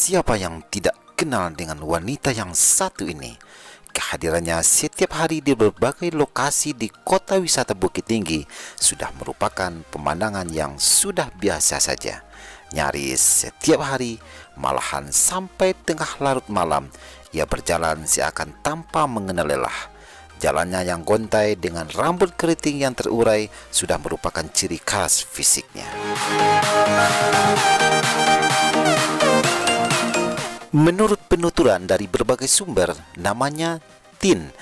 Siapa yang tidak kenal dengan wanita yang satu ini? Kehadirannya setiap hari di berbagai lokasi di kota wisata Bukit Tinggi sudah merupakan pemandangan yang sudah biasa saja. Nyaris setiap hari, malahan sampai tengah larut malam, ia berjalan seakan tanpa mengenal lelah. Jalannya yang gontai dengan rambut keriting yang terurai sudah merupakan ciri khas fisiknya. Menurut penuturan dari berbagai sumber, namanya Tin,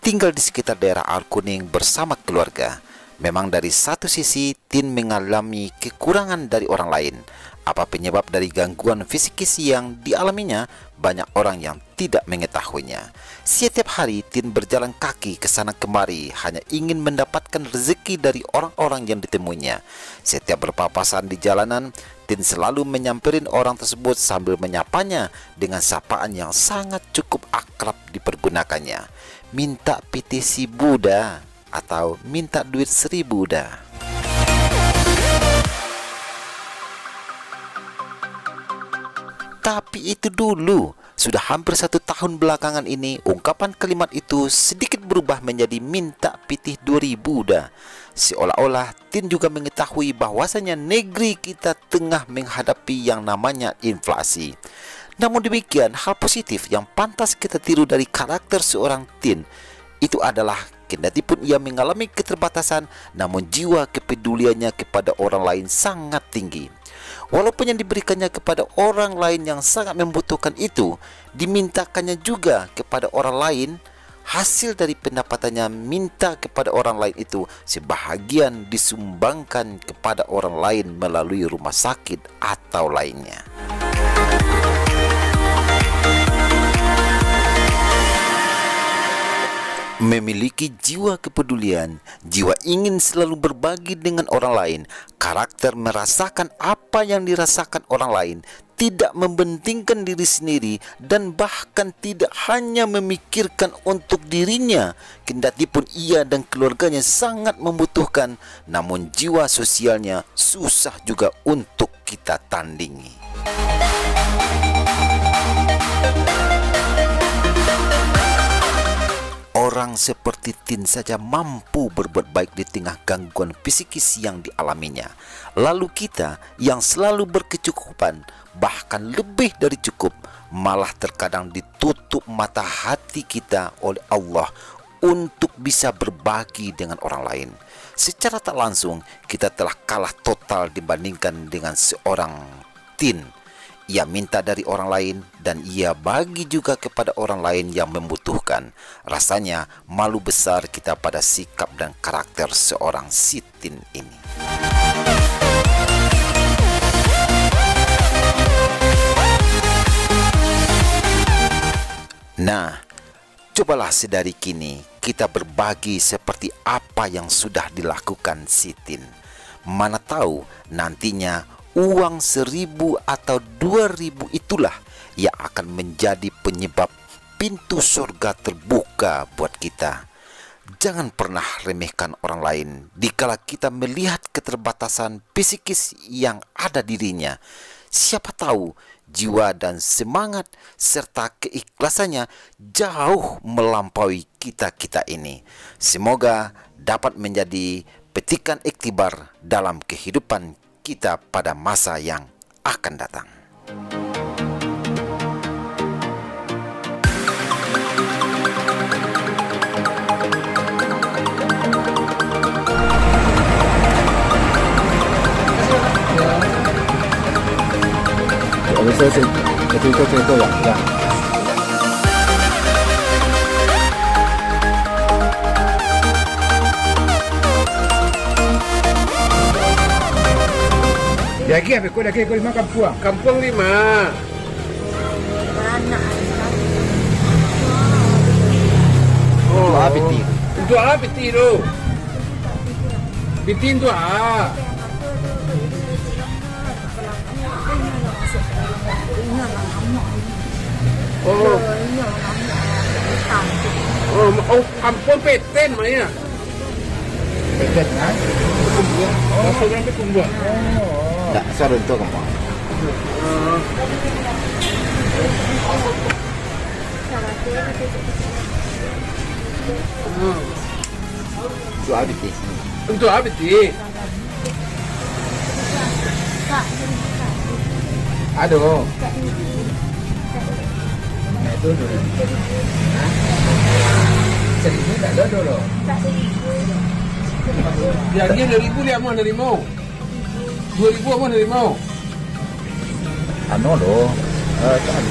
tinggal di sekitar daerah Aur Kuning bersama keluarga. Memang dari satu sisi, Tin mengalami kekurangan dari orang lain. Apa penyebab dari gangguan fisikis yang dialaminya? Banyak orang yang tidak mengetahuinya. Setiap hari Tin berjalan kaki ke sana kemari hanya ingin mendapatkan rezeki dari orang-orang yang ditemuinya. Setiap berpapasan di jalanan, Tin selalu menyamperin orang tersebut sambil menyapanya dengan sapaan yang sangat cukup akrab dipergunakannya. Minta PTC Buddha atau minta duit 1000 dah. Tapi itu dulu, sudah hampir 1 tahun belakangan ini, ungkapan kalimat itu sedikit berubah menjadi minta pitih 2000 dah. Seolah-olah Tin juga mengetahui bahwasanya negeri kita tengah menghadapi yang namanya inflasi. Namun demikian, hal positif yang pantas kita tiru dari karakter seorang Tin itu adalah kendati pun ia mengalami keterbatasan, namun jiwa kepeduliannya kepada orang lain sangat tinggi. Walaupun yang diberikannya kepada orang lain yang sangat membutuhkan itu dimintakannya juga kepada orang lain, hasil dari pendapatannya minta kepada orang lain itu sebahagian disumbangkan kepada orang lain melalui rumah sakit atau lainnya. Memiliki jiwa kepedulian, jiwa ingin selalu berbagi dengan orang lain, karakter merasakan apa yang dirasakan orang lain, tidak membentingkan diri sendiri, dan bahkan tidak hanya memikirkan untuk dirinya, kendati pun ia dan keluarganya sangat membutuhkan, namun jiwa sosialnya susah juga untuk kita tandingi. Orang seperti Tin saja mampu berbuat baik di tengah gangguan psikis yang dialaminya. Lalu kita yang selalu berkecukupan, bahkan lebih dari cukup, malah terkadang ditutup mata hati kita oleh Allah untuk bisa berbagi dengan orang lain. Secara tak langsung, kita telah kalah total dibandingkan dengan seorang Tin. Ia minta dari orang lain dan ia bagi juga kepada orang lain yang membutuhkan. Rasanya malu besar kita pada sikap dan karakter seorang si Tin ini. Nah, cobalah sedari kini kita berbagi seperti apa yang sudah dilakukan si Tin. Mana tahu nantinya uang 1000 atau 2000 itulah yang akan menjadi penyebab pintu surga terbuka buat kita. Jangan pernah remehkan orang lain dikala kita melihat keterbatasan psikis yang ada dirinya. Siapa tahu jiwa dan semangat serta keikhlasannya jauh melampaui kita-kita ini. Semoga dapat menjadi petikan iktibar dalam kehidupan kita pada masa yang akan datang. Lagi apa? Kau lima kampung? Kampung 5. Oh, bitin. Untuk apa bitin tu? Bitin tu apa? Oh. Oh, kampung Peten mana ya? Peten kan? Masuk dalam Kumbuan. Tak, sorry untuk kamu. Dua habis ni. Untuk apa sih? Aduh. Nah, itu dulu. Hah? 1.000 tak ada dulu. Yang ni 2,000 dia mau nerima. 2,000 mau nerima. Anu loh.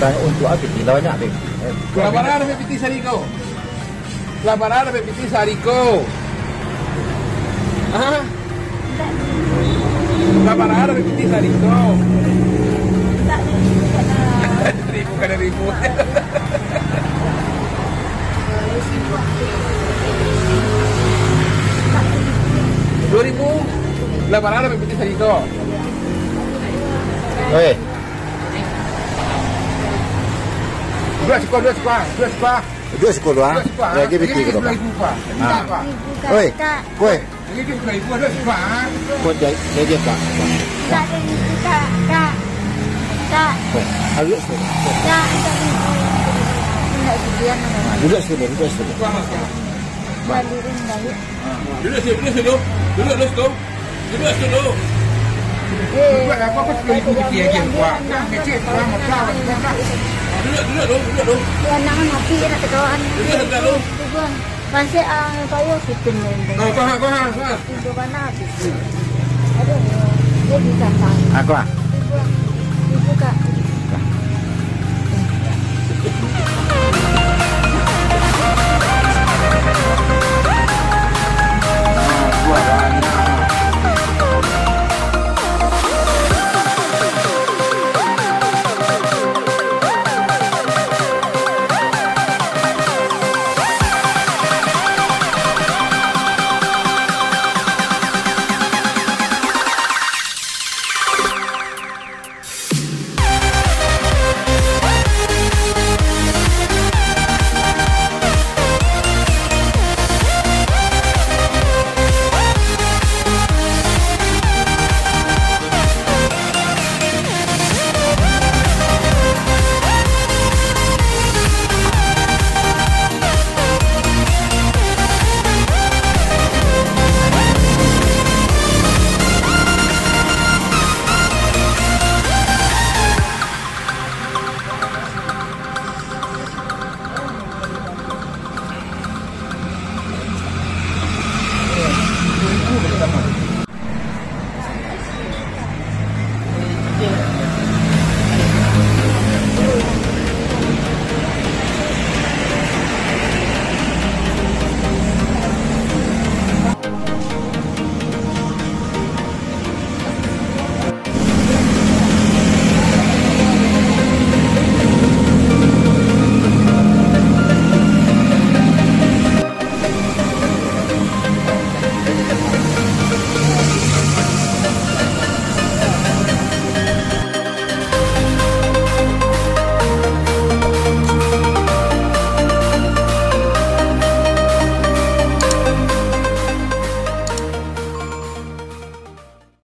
Tanya untuk habis ni lah banyak habis. Kelabaran ada piti sariko. Kelabaran ada piti sariko. Hah? Kelabaran ada piti sariko. Ribu kan ribu. 2,000. Kelabaran ada piti sariko. Oi. Dua sekolah. Dua sekolah. Lagi biti ke dua. Oi. Koi. Ini dia 2,000 dua sekolah. Koi jadi tak. Agak sudah. Duduk sini. Duduk dulu. Dua apa 10,000 kecil lagi kuah. Kecil kuah mau Duduk. Masih kayu fitin Kau. itu kan habis. Aduh, dia bisa tahu. Aku ah. Ibu kak,